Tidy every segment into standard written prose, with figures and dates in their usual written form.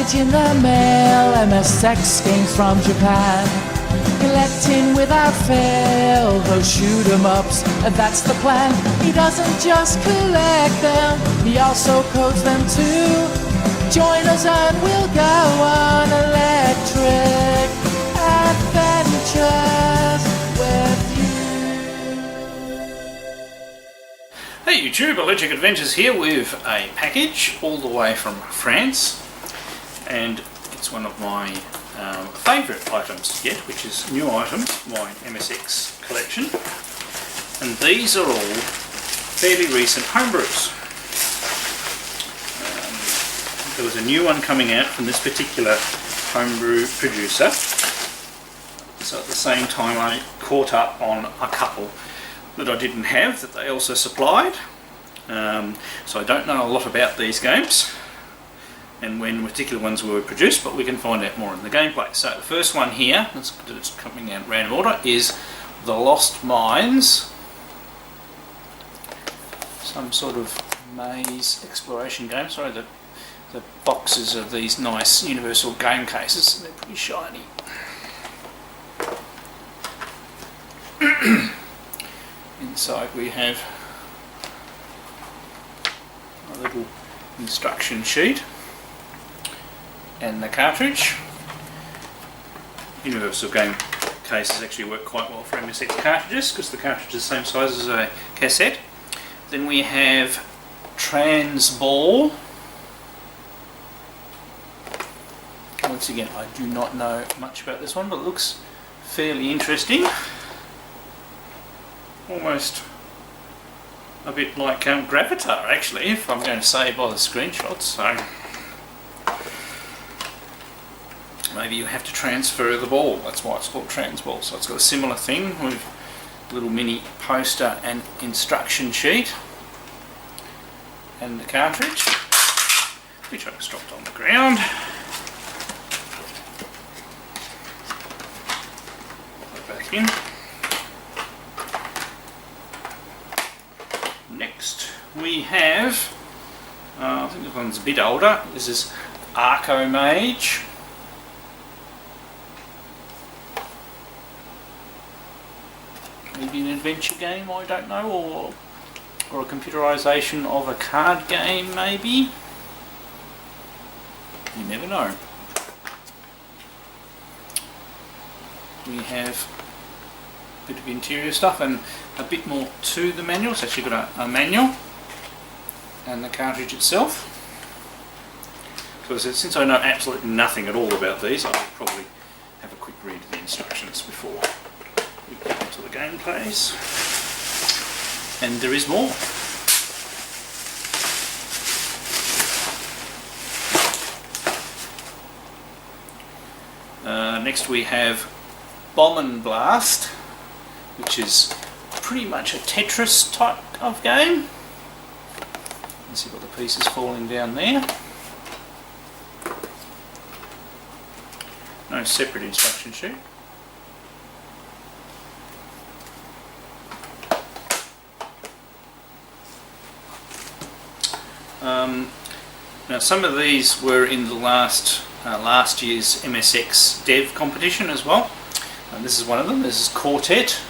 package in the mail, MSX games from Japan. Collecting without fail those shoot 'em ups, that's the plan. He doesn't just collect them, he also codes them too. Join us and we'll go on electric adventures with you. Hey YouTube, Electric Adventures here with a package all the way from France, and it's one of my favourite items yet, which is new items, my MSX collection, and these are all fairly recent homebrews. There was a new one coming out from this particular homebrew producer, so at the same time I caught up on a couple that I didn't have that they also supplied. So I don't know a lot about these games and when particular ones were produced, but we can find out more in the gameplay. So the first one here, that's coming out in random order, is The Lost Mines. Some sort of maze exploration game. Sorry, the boxes of these nice universal game cases, they're pretty shiny. Inside we have a little instruction sheet and the cartridge. Universal game cases actually work quite well for MSX cartridges because the cartridge is the same size as a cassette. Then we have Transball. Once again, I do not know much about this one, but it looks fairly interesting. Almost a bit like Gravatar, actually, if I'm going to say by the screenshots. So maybe you have to transfer the ball. That's why it's called Transball. So it's got a similar thing with a little mini poster and instruction sheet, and the cartridge, which I just dropped on the ground. Back in. Next we have, I think this one's a bit older. This is Arcomage. Maybe an adventure game, I don't know, or a computerization of a card game, maybe. You never know. We have a bit of interior stuff and a bit more to the manual. It's actually got a manual and the cartridge itself. So since I know absolutely nothing at all about these, I'll probably have a quick read of the instructions before we get into the gameplays. And there is more. Next we have Bomb and Blast, which is pretty much a Tetris type of game. You see what the pieces falling down there. No separate instruction sheet. Now some of these were in the last year's MSX Dev competition as well. And this is one of them. This is Quartet.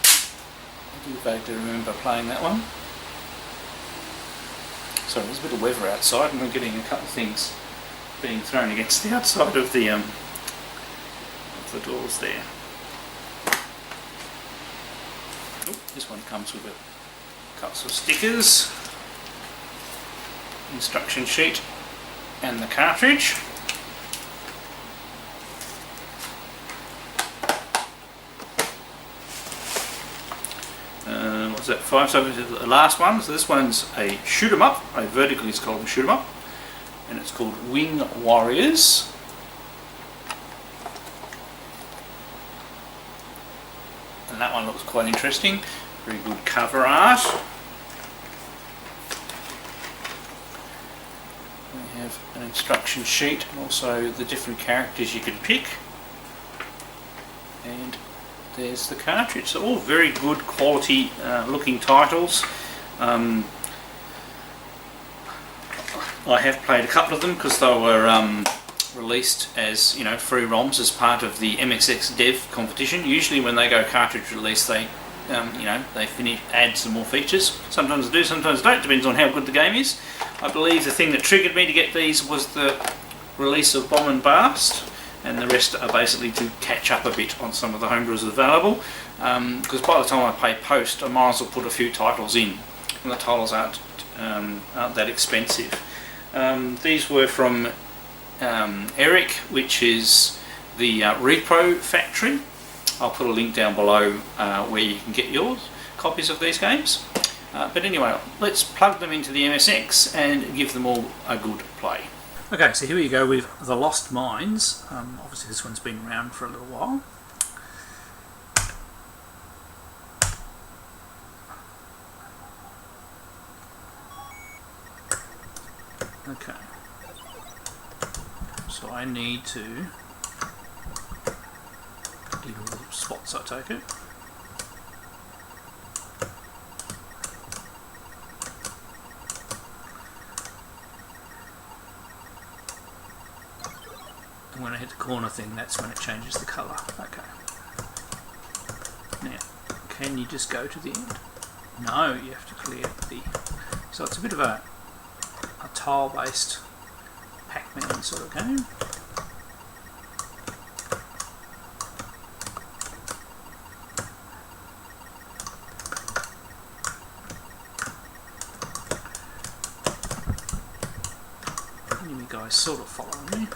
I do vaguely remember playing that one. Sorry, there's a bit of weather outside and we're getting a couple of things being thrown against the outside of the doors there. Oh, this one comes with a couple of stickers, instruction sheet and the cartridge. What's that, 5? So the last one. So this one's a shoot 'em up, a vertically scrolled shoot 'em up, and it's called Wing Warriors. And that one looks quite interesting. Very good cover art. We have an instruction sheet and also the different characters you can pick. And there's the cartridge. So all very good quality looking titles. I have played a couple of them because they were released as free ROMs as part of the MSX Dev competition. Usually when they go cartridge release, they they add some more features. Sometimes they do, sometimes they don't. Depends on how good the game is. I believe the thing that triggered me to get these was the release of Bomb and Blast, and the rest are basically to catch up a bit on some of the homebrews available. Because by the time I pay post, I might as well put a few titles in, and the titles aren't that expensive. These were from Eric, which is the Repro Factory. I'll put a link down below where you can get your copies of these games. But anyway, let's plug them into the MSX and give them all a good play. Okay, so here we go with The Lost Mines. Obviously this one's been around for a little while. Okay, so I need to little spots, I take it. And when I hit the corner thing, that's when it changes the colour. Okay. Now, can you just go to the end? No, you have to clear the... So it's a bit of a tile-based Pac-Man sort of game. You guys sort of following me.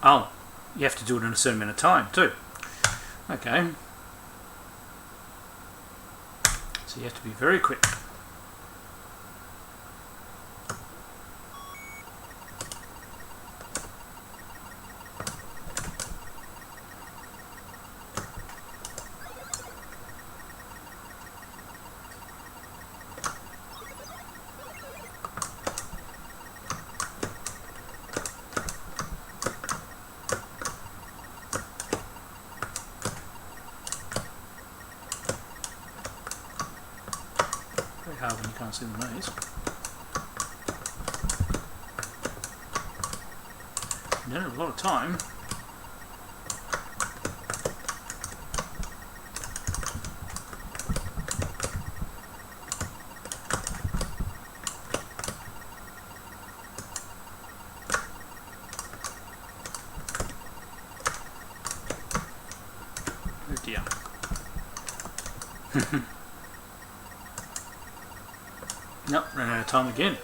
Oh, you have to do it in a certain amount of time too. Okay. So you have to be very quick. When you can't see the maze. You don't have a lot of time. Oh dear. Nope, ran out of time again.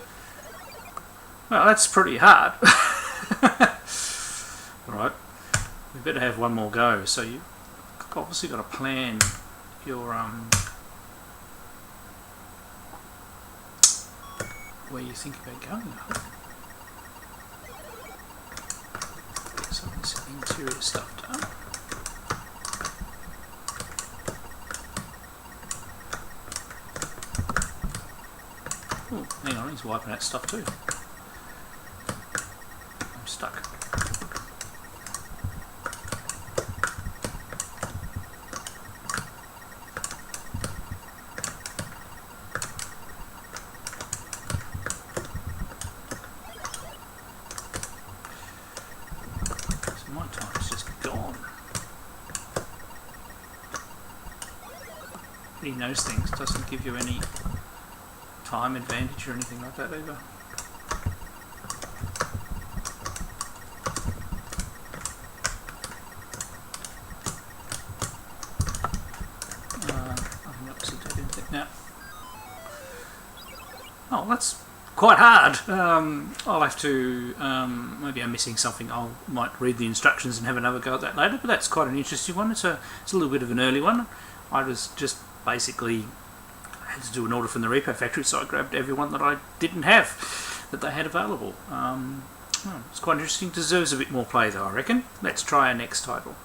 Well, that's pretty hard. Alright, we better have one more go. So you've obviously got to plan your where you think about going. Get some of this interior stuff done. Oh, hang on, he's wiping that stuff too. I'm stuck. So my time is just gone. Hitting those things doesn't give you any time advantage or anything like that either. Nothing else to do anything now. Oh, that's quite hard. I'll have to, maybe I'm missing something. I might read the instructions and have another go at that later, but that's quite an interesting one. It's a little bit of an early one. I was just basically had to do an order from the Repro Factory, so I grabbed everyone that I didn't have that they had available. It's quite interesting. Deserves a bit more play though, I reckon. Let's try our next title.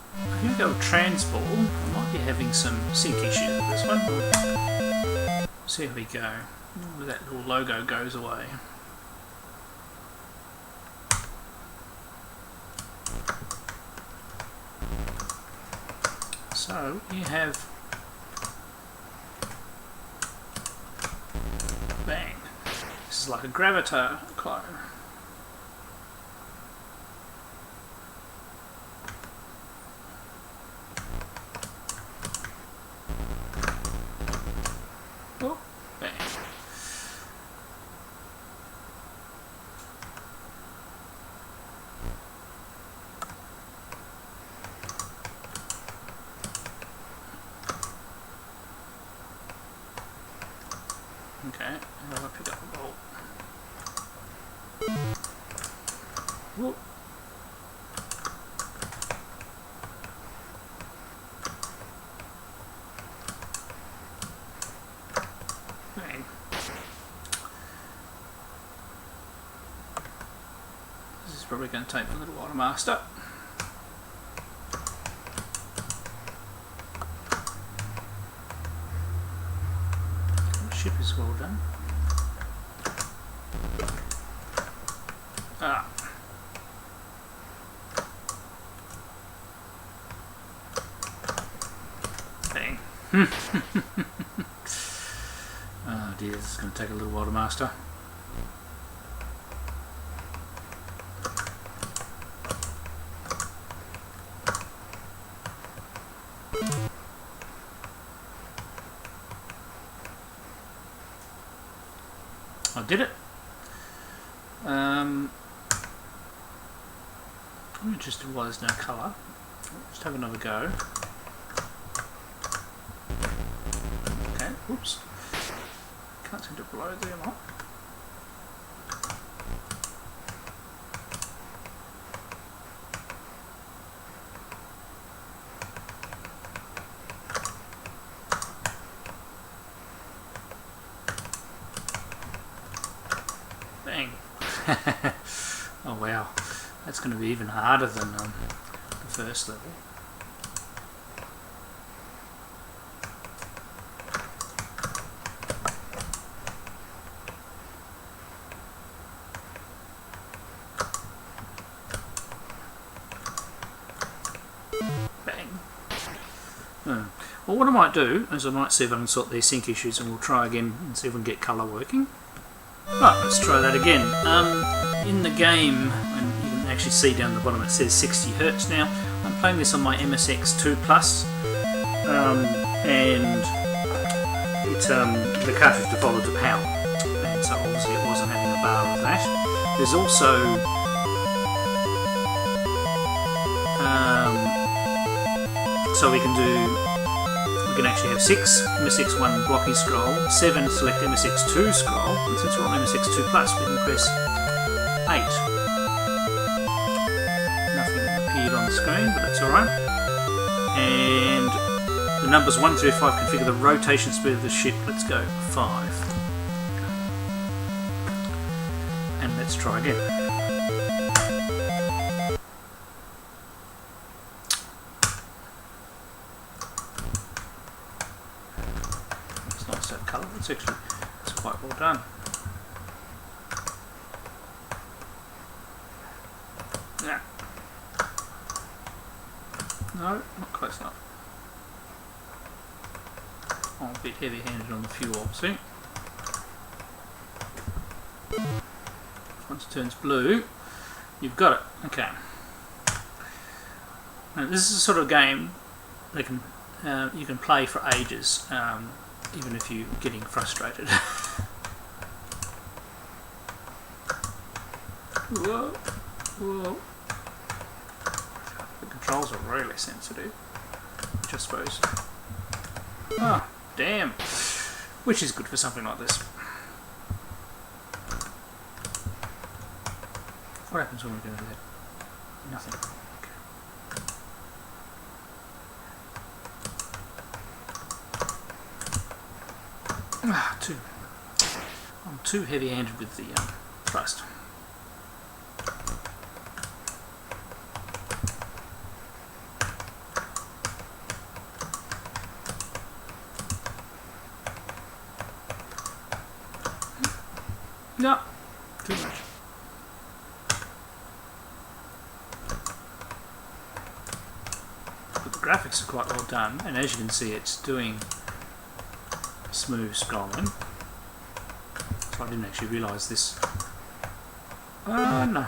Here we go, Transball. I might be having some sync issues with this one. See how we go. That little logo goes away. So you have bang. This is like a Gravatar clone. Oh, bang. Okay, how do I pick up the bolt? Whoop. Bang. This is probably going to take a little while to master. Ship is well done. Ah. Bang. Oh dear, this is going to take a little while to master. I did it. I'm interested why there's no colour. Just have another go. Okay, whoops. Can't seem to blow there, not. Bang. Oh wow, that's going to be even harder than the first level. Bang. Well, what I might do is I might see if I can sort these sync issues, and we'll try again and see if we can get colour working. Right, let's try that again. In the game, and you can actually see down the bottom it says 60 Hz now. I'm playing this on my MSX 2 Plus, and the cartridge defaulted to PAL, and so obviously it wasn't having a bar of that. There's also so we can actually have 6 MSX 1 blocky scroll, 7 select MSX 2 scroll, and since we're on MSX 2 Plus we can press 8. Nothing appeared on the screen, but that's alright. And the numbers 1 through 5 configure the rotation speed of the ship. Let's go 5. And let's try again. Colour. It's quite well done. Yeah. No, not close enough. I'm a bit heavy-handed on the fuel. See? Once it turns blue, you've got it. Okay. Now, this is a sort of game that you can play for ages. Even if you're getting frustrated. Whoa, whoa. The controls are really sensitive, which I suppose. Oh, damn. Which is good for something like this. What happens when we go to that? Nothing. I'm too heavy-handed with the thrust. No, too much. Put the graphics are quite well done, and as you can see, it's doing smooth scrolling. So I didn't actually realise this. No.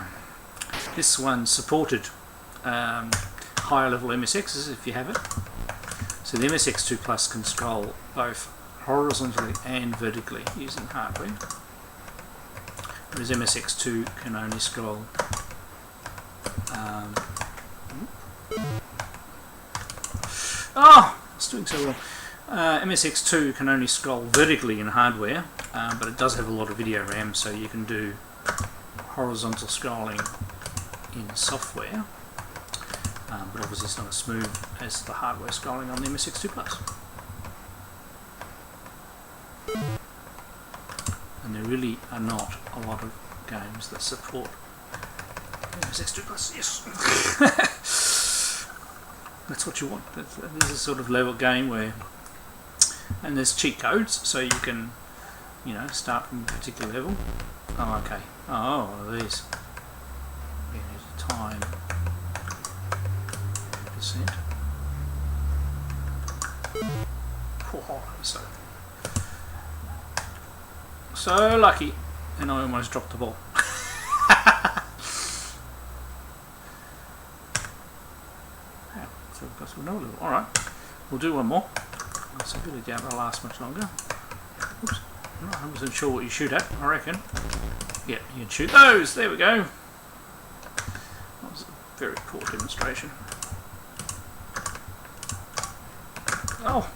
This one supported higher level MSXs if you have it. So the MSX 2 Plus can scroll both horizontally and vertically using hardware, whereas MSX 2 can only scroll it's doing so well. MSX 2 can only scroll vertically in hardware, but it does have a lot of video RAM, so you can do horizontal scrolling in software, but obviously it's not as smooth as the hardware scrolling on the MSX 2 Plus. And there really are not a lot of games that support MSX 2 Plus. Yes. That's what you want. This is a sort of level game where, and there's cheat codes, so you can, you know, start from a particular level. Oh, okay. Oh, these. Yeah, there's a time. %. Oh, so lucky, and I almost dropped the ball. So we've got to another level. Alright, we'll do one more. So really doubt they'll last much longer. Oops, I'm not 100% sure what you shoot at, I reckon. Yeah, you can shoot those, there we go. That was a very poor demonstration. Oh!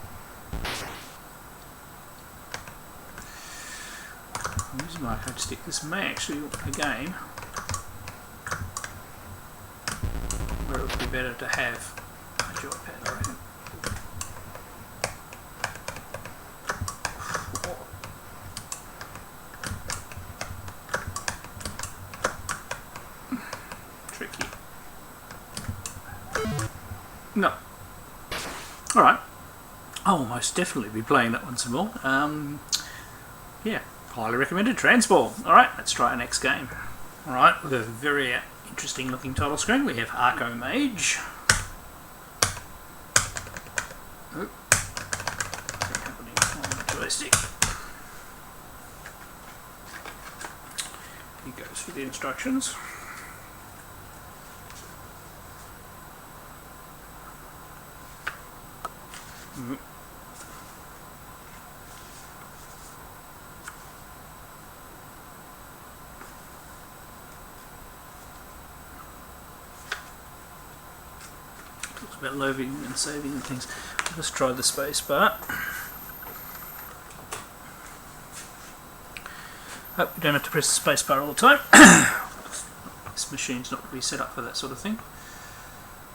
I'm using my code stick. This may actually be a game where it would be better to have a joypad, I reckon. Tricky. No. Alright. I will most definitely be playing that one some more. Yeah, highly recommended. Transport. Alright, let's try our next game. Alright, with a very interesting looking title screen, we have Arcomage. Oh, what's happening on the joystick? He goes for the instructions. Talks about loading and saving and things. Let's try the space bar. Hope you don't have to press the space bar all the time. This machine's not really set up for that sort of thing.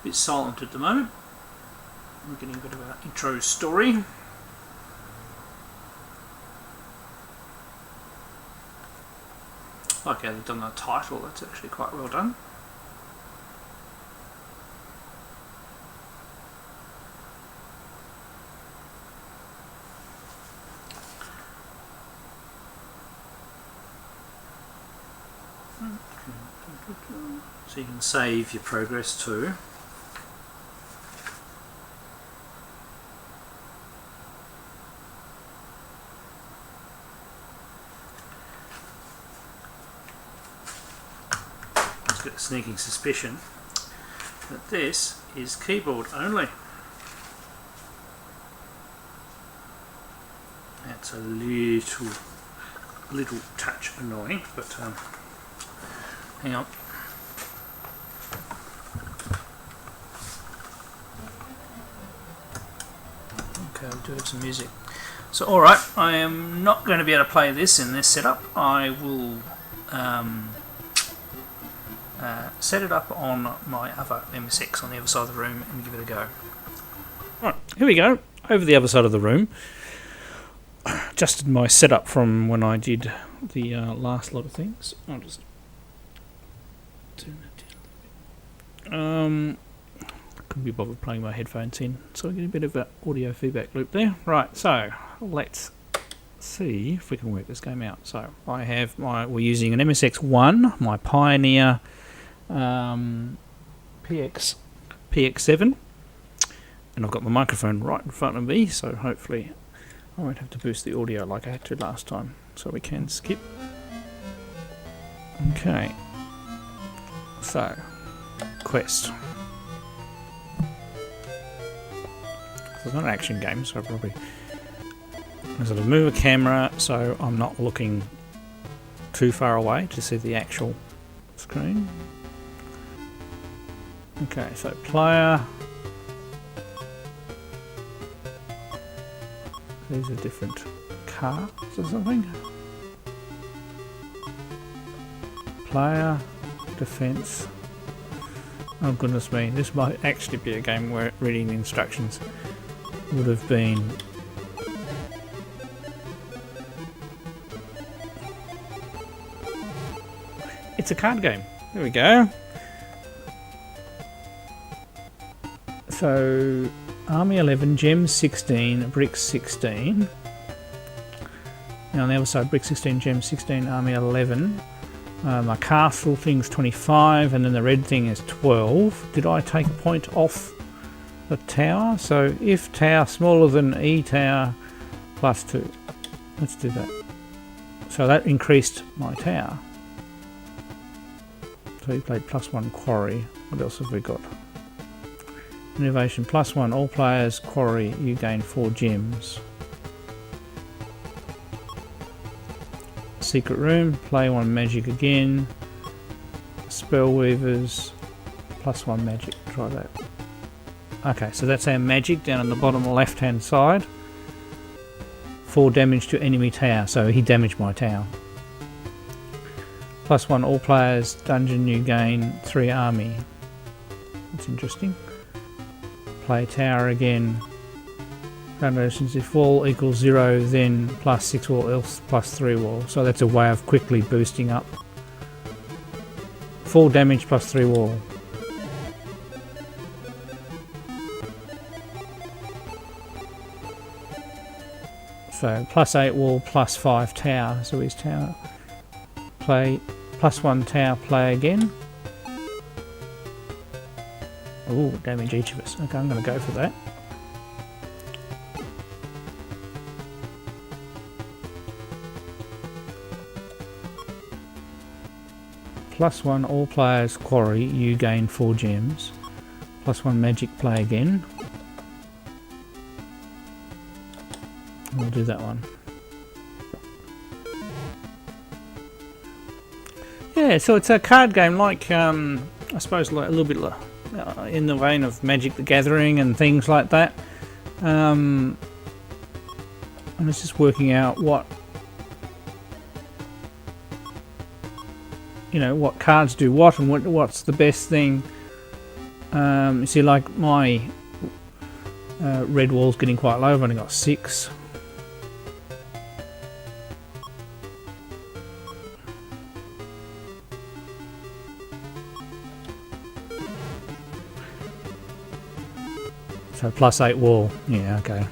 A bit silent at the moment. We're getting a bit of an intro story. Like how they've done the title, that's actually quite well done. So you can save your progress too. I've got a sneaking suspicion that this is keyboard only. That's a little touch annoying, but hang on. Okay, we'll do have some music. So alright, I am not going to be able to play this in this setup. I will set it up on my other MSX on the other side of the room and give it a go. Right, here we go, over the other side of the room. Adjusted my setup from when I did the last lot of things. I'll just turn that down a little bit. Couldn't be bothered playing my headphones in, so I get a bit of an audio feedback loop there. Right, so let's see if we can work this game out. So I have we're using an MSX1, my Pioneer PX7. And I've got my microphone right in front of me, so hopefully I won't have to boost the audio like I had to last time. So we can skip. Okay. So, quest. It's not an action game, so I probably sort of move a camera so I'm not looking too far away to see the actual screen. Okay, so player. These are different cards or something. Player, defense. Oh goodness me, this might actually be a game where reading the instructions would have been it's a card game. There we go. So Army 11, Gems 16, Bricks 16. Now on the other side, Brick 16, Gems 16, Army 11. My castle thing's 25, and then the red thing is 12. Did I take a point off the tower? So if tower smaller than E tower plus 2. Let's do that. So that increased my tower. So we played +1 quarry. What else have we got? Innovation +1. All players quarry. You gain 4 gems. Secret room. Play 1 magic again. Spell weavers. +1 magic. Try that. Okay, so that's our magic down on the bottom left hand side. 4 damage to enemy tower. So he damaged my tower. +1. All players dungeon. You gain 3 army. That's interesting. Play tower again. Foundations, if wall equals 0, then +6 wall, else +3 wall. So that's a way of quickly boosting up. 4 damage +3 wall. So +8 wall, +5 tower. So his tower. Play +1 tower, play again. Oh, damage each of us. Okay, I'm going to go for that. +1, all players quarry, you gain 4 gems. +1 magic, play again. We'll do that one. Yeah, so it's a card game like, I suppose, like a little bit in the vein of Magic the Gathering and things like that. And it's just working out what, you know, what cards do what and what's the best thing. You see, like my red wall's getting quite low. I've only got 6. So +8 wall, yeah, okay.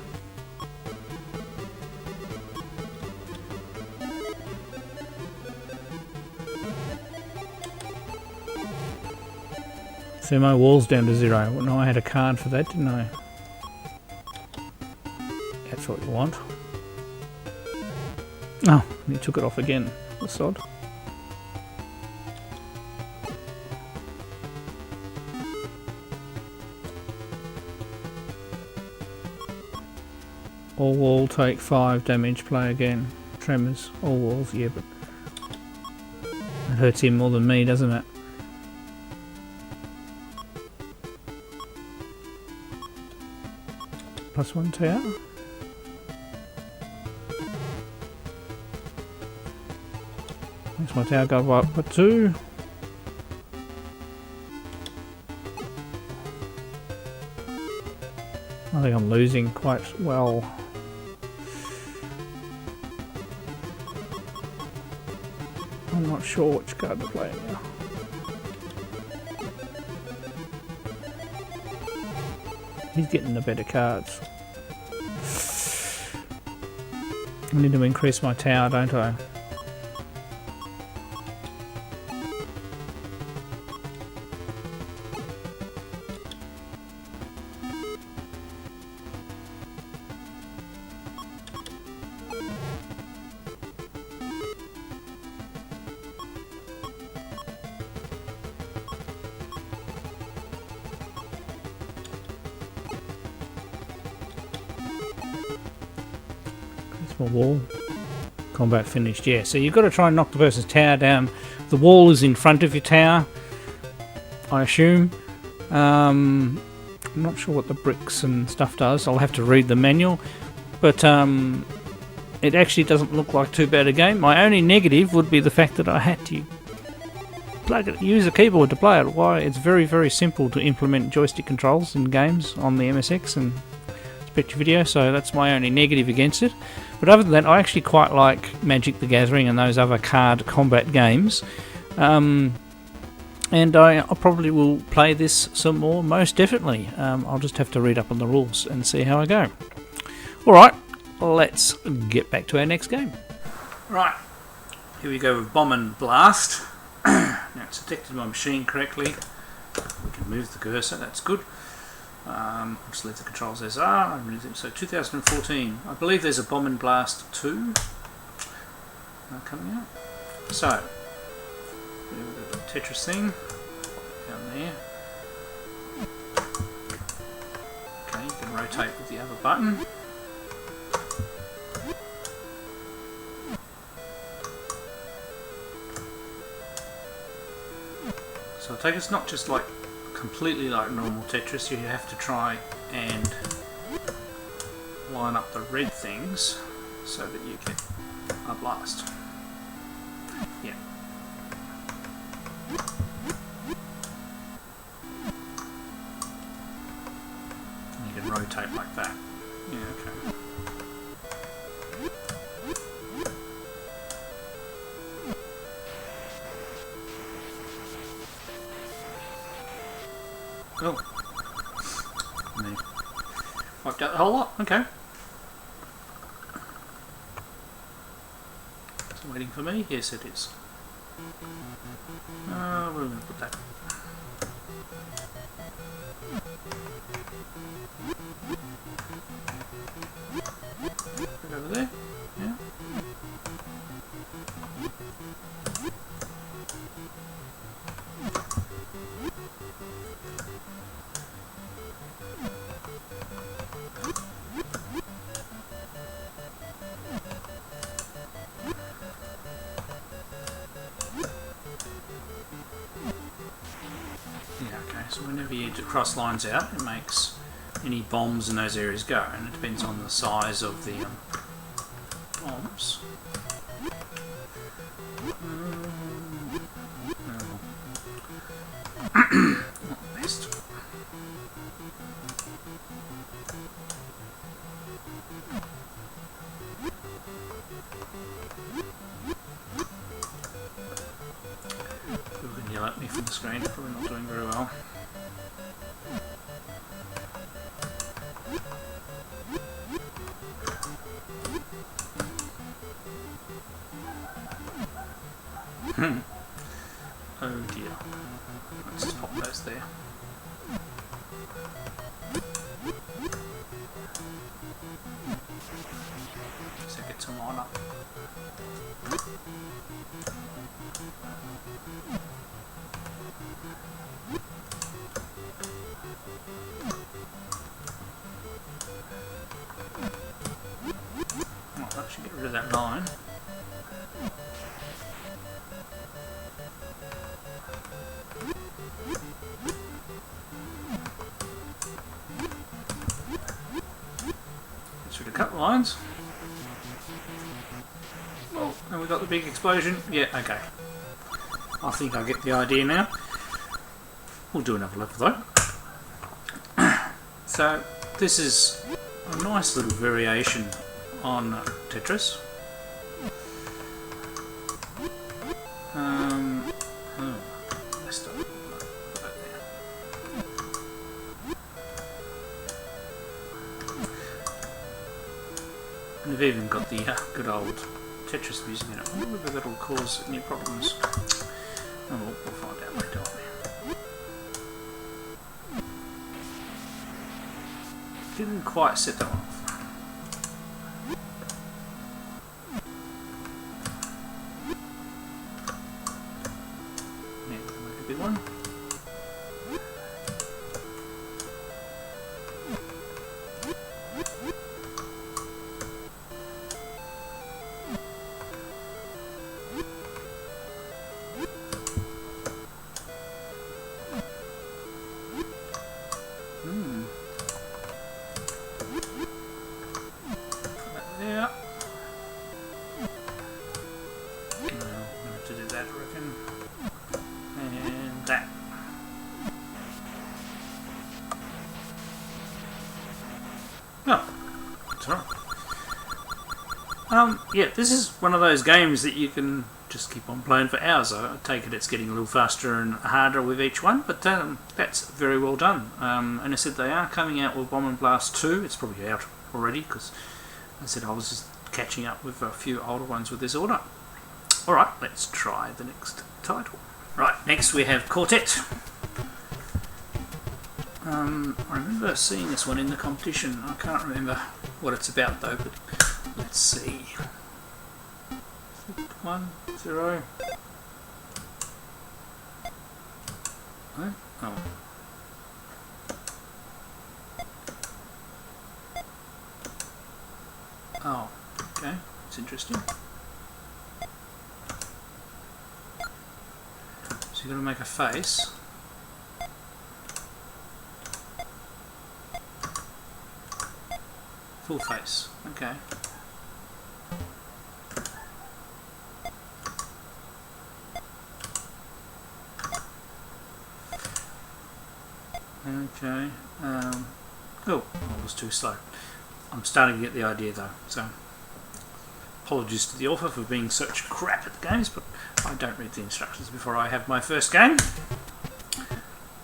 So my wall's down to 0. Well, no, I had a card for that, didn't I? That's what you want. Oh, you took it off again. That's odd. All wall, take 5 damage, play again. Tremors, all walls, yeah, but it hurts him more than me, doesn't it? +1 tower. Makes my tower go up by 2. I think I'm losing quite well. I'm not sure which card to play now. He's getting the better cards. I need to increase my tower, don't I? That's my wall. Combat finished, yeah. So you've got to try and knock the person's tower down. The wall is in front of your tower, I assume. I'm not sure what the bricks and stuff does. I'll have to read the manual. But it actually doesn't look like too bad a game. My only negative would be the fact that I had to use a keyboard to play it. Why? It's very, very simple to implement joystick controls in games on the MSX and Spectravideo, so that's my only negative against it. But other than that, I actually quite like Magic the Gathering and those other card combat games. And I probably will play this some more, most definitely. I'll just have to read up on the rules and see how I go. Alright, let's get back to our next game. Right, here we go with Bomb and Blast. Now it's detected my machine correctly. We can move the cursor, that's good. I'll just leave the controls as are. So 2014, I believe there's a Bomb and Blast 2 coming out. So, we've got the Tetris thing down there. Okay, you can rotate with the other button. So I take it's not just like completely like normal Tetris. You have to try and line up the red things so that you get a blast. Yeah. And you can rotate like that. Yeah, okay. Oh. Me. Wiped out the whole lot? Okay. Is it waiting for me? Yes, it is. Where are we going to put that? Put it over there? Yeah. So whenever you cross lines out, it makes any bombs in those areas go, and it depends on the size of the bombs. Not the best. People can yell at me from the screen, probably not doing very well. Oh dear. Let's just pop those there. So get some line up. Oh, that should get rid of that line. Should have cut lines. Oh, and we got the big explosion. Yeah, okay. I think I get the idea now. We'll do another level though. So this is a nice little variation on Tetris. Messed up. Put that there. And we've even got the good old Tetris music in it. I wonder whether that'll cause any problems. Oh, we'll find out later, won't we? Didn't quite set that off. Yeah, make a big one. enough to do that, I reckon. And that. Oh, that's alright. Yeah, this is one of those games that you can just keep on playing for hours. I take it it's getting a little faster and harder with each one, but that's very well done. And I said they are coming out with Bomb and Blast 2. It's probably out already because I said I was just catching up with a few older ones with this order. Alright, let's try the next title. Right, next we have Quartet. I remember seeing this one in the competition. I can't remember what it's about though, but let's see. 1, 0. Oh. Oh, okay, that's interesting. So you've got to make a face. Full face, okay. Okay, oh, I was too slow. I'm starting to get the idea though, so apologies to the author for being such crap at the games, but I don't read the instructions before I have my first game.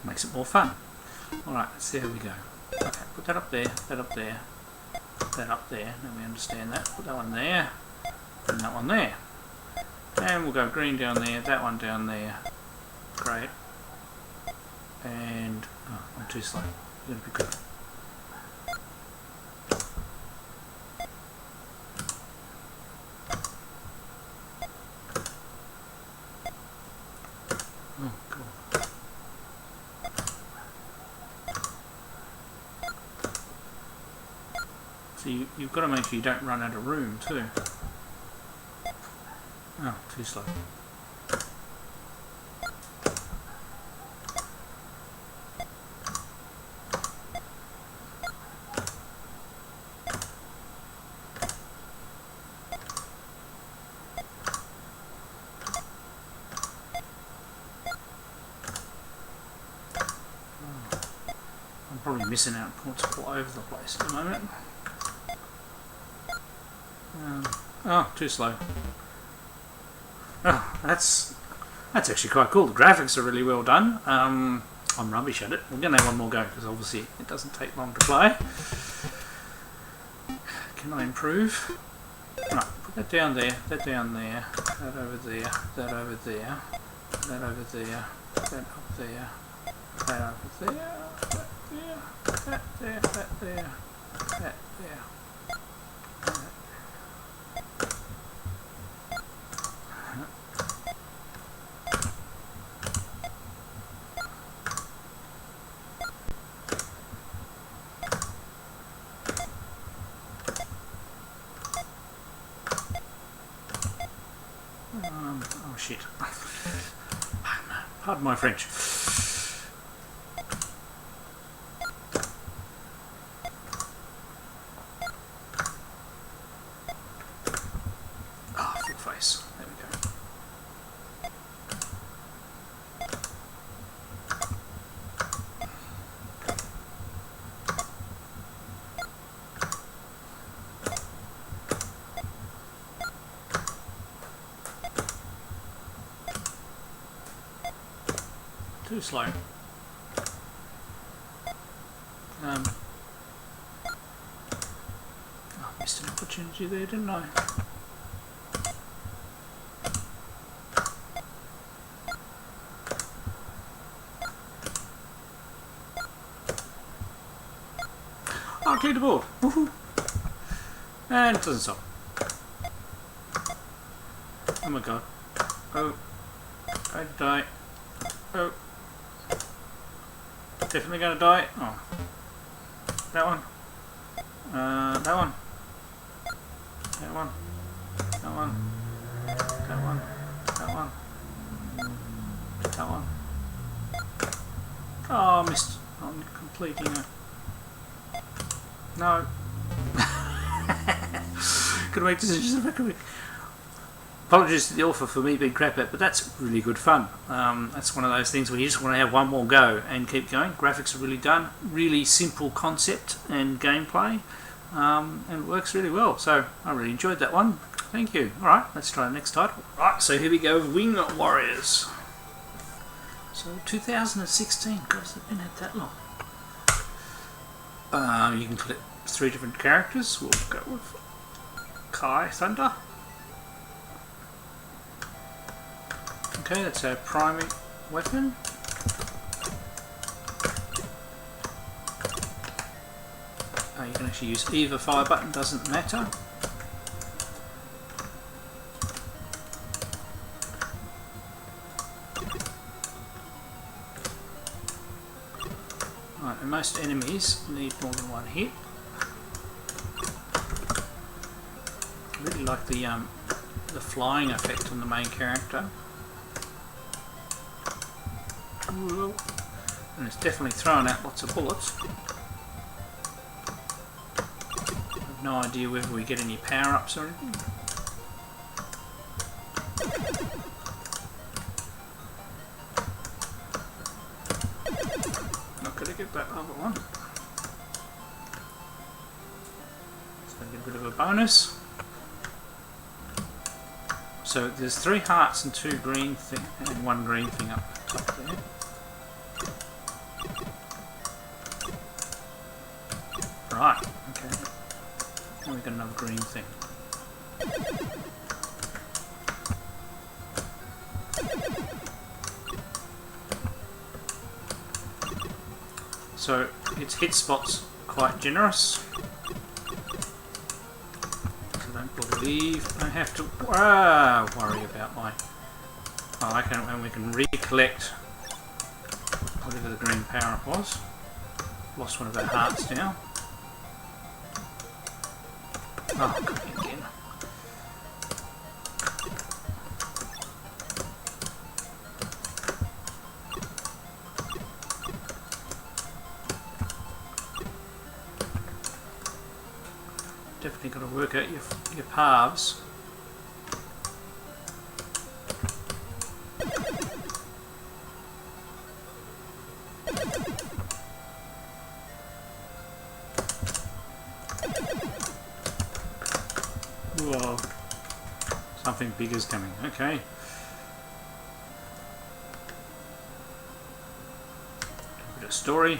Makes it more fun. Alright, let's see how we go. Okay, put that up there, that up there, that up there, now we understand that. Put that one there, and that one there. And we'll go green down there, that one down there. Great. And, oh, I'm too slow. You're going to be good. Oh, cool. So you've got to make sure you don't run out of room too. Oh, too slow. I'm probably missing out points all over the place at the moment. Oh, too slow. Oh, that's actually quite cool. The graphics are really well done. I'm rubbish at it. We're going to have one more go because obviously it doesn't take long to play. Can I improve? Right, put that down there, that down there, that over there, that over there, that over there, that up there, that over there, that there, that there, that there, that there. Oh shit. Pardon my French. Ah, full face. There we go. Too slow. I missed an opportunity there, didn't I? Oh, I cleared the board. Woohoo! And it doesn't stop. Oh my god. Oh. I die. Oh. Definitely gonna die. Oh. That one. That one. That one. That one. That one. That one. That one. Oh, I missed on completing it. No. Gotta make decisions very quick. apologies to the author for me being crap at, but that's really good fun. That's one of those things where you just want to have one more go and keep going. Graphics are really done, really simple concept and gameplay, and it works really well. So I really enjoyed that one. Thank you. Alright, let's try the next title. Right, so here we go with Wing Warriors. So 2016, God, has it been out that long? You can click 3 different characters. We'll go with Kai Thunder. Okay, that's our primary weapon. You can actually use either fire button, doesn't matter. Right, and most enemies need more than one hit. I really like the flying effect on the main character. Ooh. And it's definitely throwing out lots of bullets. I have no idea whether we get any power-ups or anything. Not going to get that other one. So I get a bit of a bonus. So there's 3 hearts and 2 green thing and 1 green thing up top there. Right, okay. Now we've got another green thing. So its hit spot's quite generous. So don't believe I have to worry about my... Oh, I can, and we can recollect whatever the green power up was. Lost one of our hearts now. Oh, got me again. Definitely got to work out your paths. Whoa. Something big is coming. Okay. A bit of story.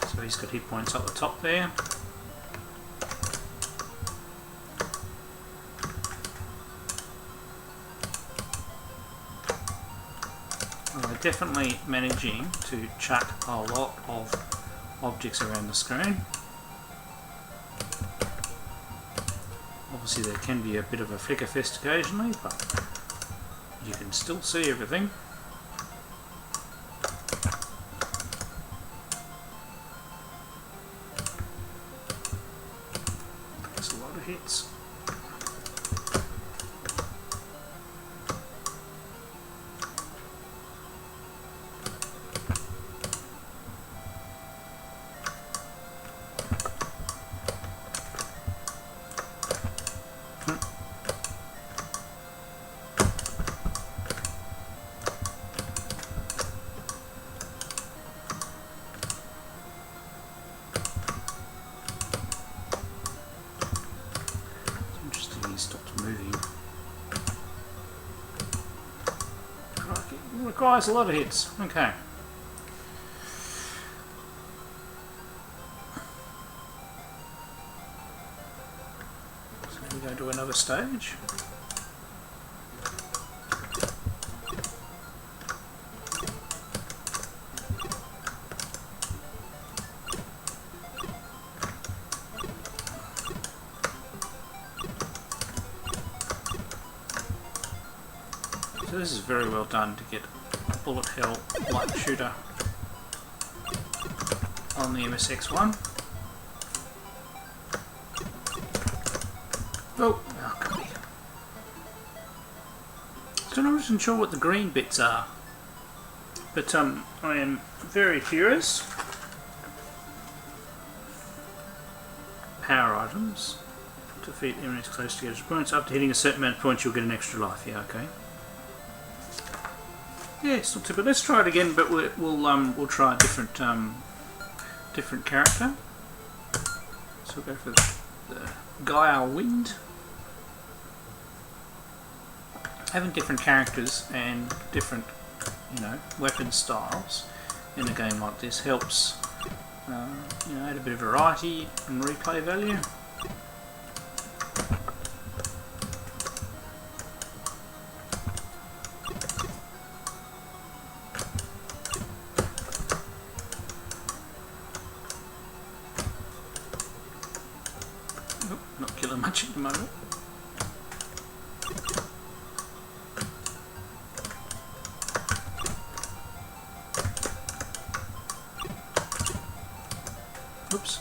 So he's got hit points up the top there. Definitely managing to chuck a lot of objects around the screen. Obviously there can be a bit of a flicker fest occasionally, but you can still see everything. That's a lot of hits. Stopped moving. It requires a lot of hits. Okay. So we go to another stage. So this is very well done to get a bullet hell light shooter on the MSX one. Oh, come here. So I'm not even sure what the green bits are, but I am very curious. power items. Defeat enemies close to get points. After hitting a certain amount of points, you'll get an extra life. Yeah, okay. Yeah, it's not too bad. Let's try it again, but we'll try a different different character. So we'll go for the Gaia Wind. Having different characters and different, weapon styles in a game like this helps, add a bit of variety and replay value. Not killing much at the moment. Oops.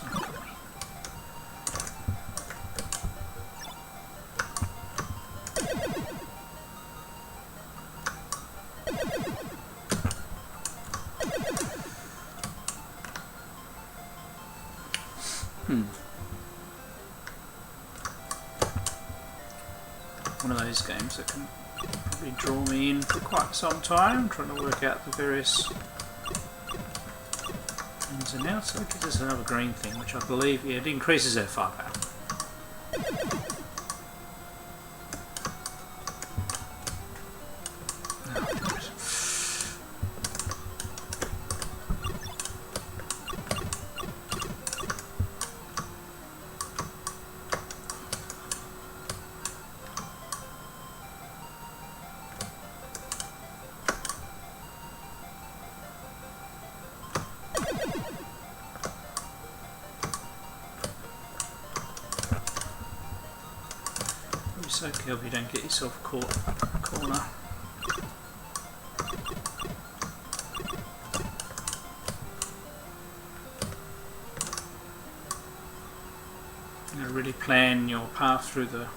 One of those games that can probably draw me in for quite some time, trying to work out the various ins and outs. So it gives us another green thing, which I believe, it increases our firepower. Be so careful you don't get yourself caught in a corner. You know, really plan your path through the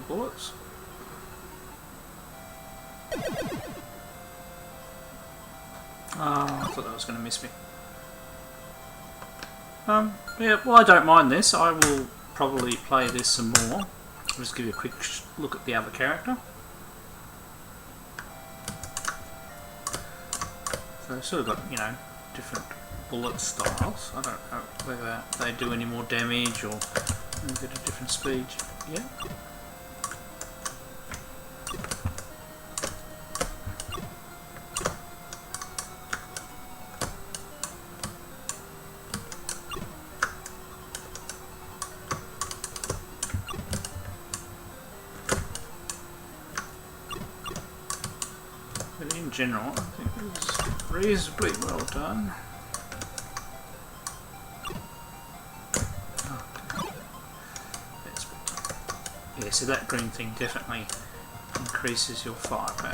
bullets. Oh, I thought that was going to miss me. Yeah, well, I don't mind this. I will probably play this some more. I'll just give you a quick look at the other character. So I've sort of got, different bullet styles. I don't know whether they do any more damage or move at a different speed. Yeah. But in general, I think it's reasonably well done. Yeah, so that green thing definitely increases your firepower.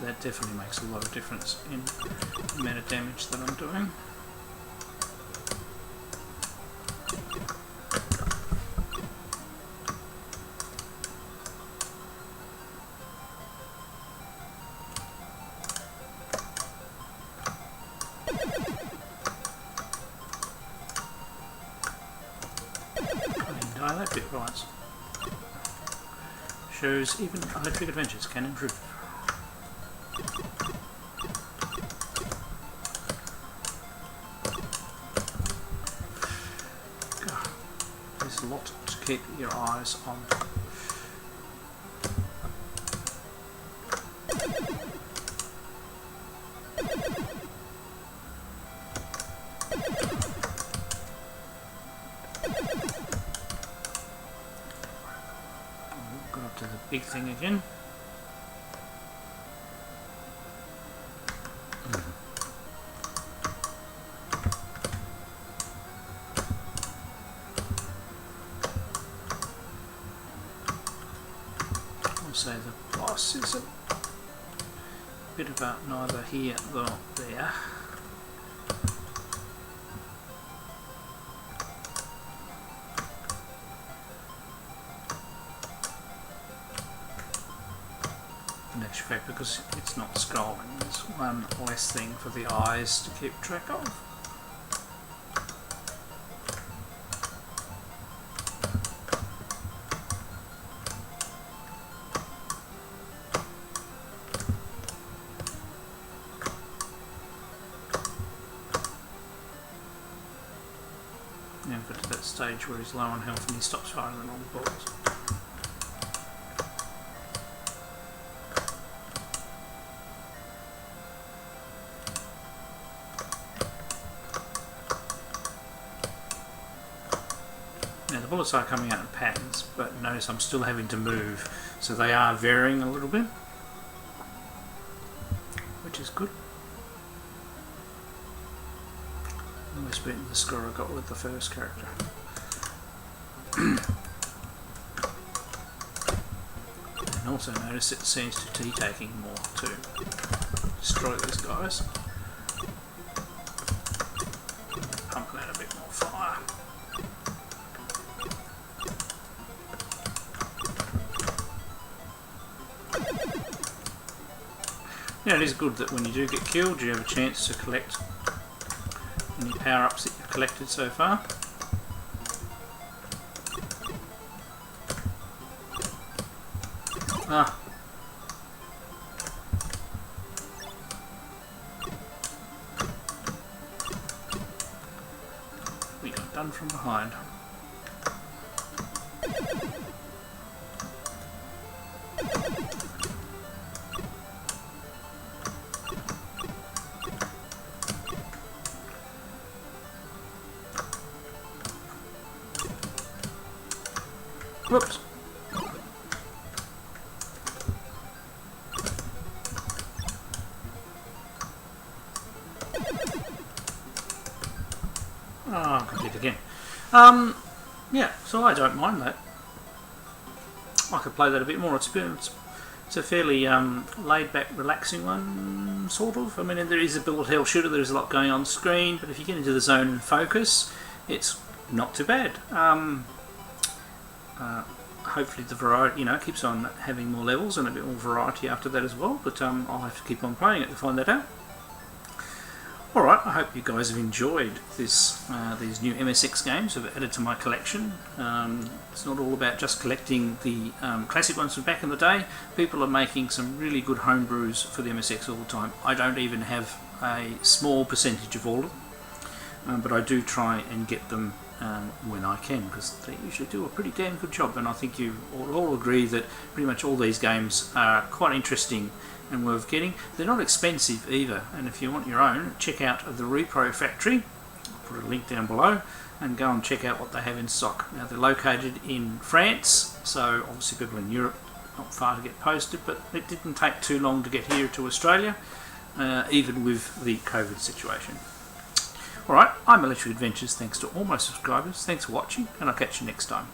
That definitely makes a lot of difference in the amount of damage that I'm doing. That bit right. Shows even electric adventures can improve. God, there's a lot to keep your eyes on. Got up to the big thing again. say the boss is a bit of a neither here nor there. In actual fact, because it's not scrolling, there's one less thing for the eyes to keep track of. Now we've got to that stage where he's low on health and he stops firing on the balls. Now the bullets are coming out in patterns, but notice I'm still having to move, so they are varying a little bit, which is good. Almost beaten the score I got with the first character. And also notice it seems to be taking more to destroy these guys. Pumping out a bit more fire. Yeah, it is good that when you do get killed you have a chance to collect any power-ups that you've collected so far. Ah. We got done from behind. Whoops. Oh, I can do it again. Yeah, so I don't mind that. I could play that a bit more. It's a fairly laid back, relaxing one, sort of. I mean, there is a bullet hell shooter, there's a lot going on screen, but if you get into the zone and focus, it's not too bad. Hopefully the variety, keeps on having more levels and a bit more variety after that as well, but I'll have to keep on playing it to find that out. Alright, I hope you guys have enjoyed this these new MSX games I've added to my collection. It's not all about just collecting the classic ones from back in the day. People are making some really good homebrews for the MSX all the time. I don't even have a small percentage of all of them, but I do try and get them when I can, because they usually do a pretty damn good job, and I think you all agree that pretty much all these games are quite interesting and worth getting. They're not expensive either, and if you want your own, check out the Repro Factory. I'll put a link down below and go and check out what they have in stock. Now they're located in France, so obviously people in Europe not far to get posted, but it didn't take too long to get here to Australia, even with the COVID situation. Alright, I'm Electric Adventures, thanks to all my subscribers, thanks for watching, and I'll catch you next time.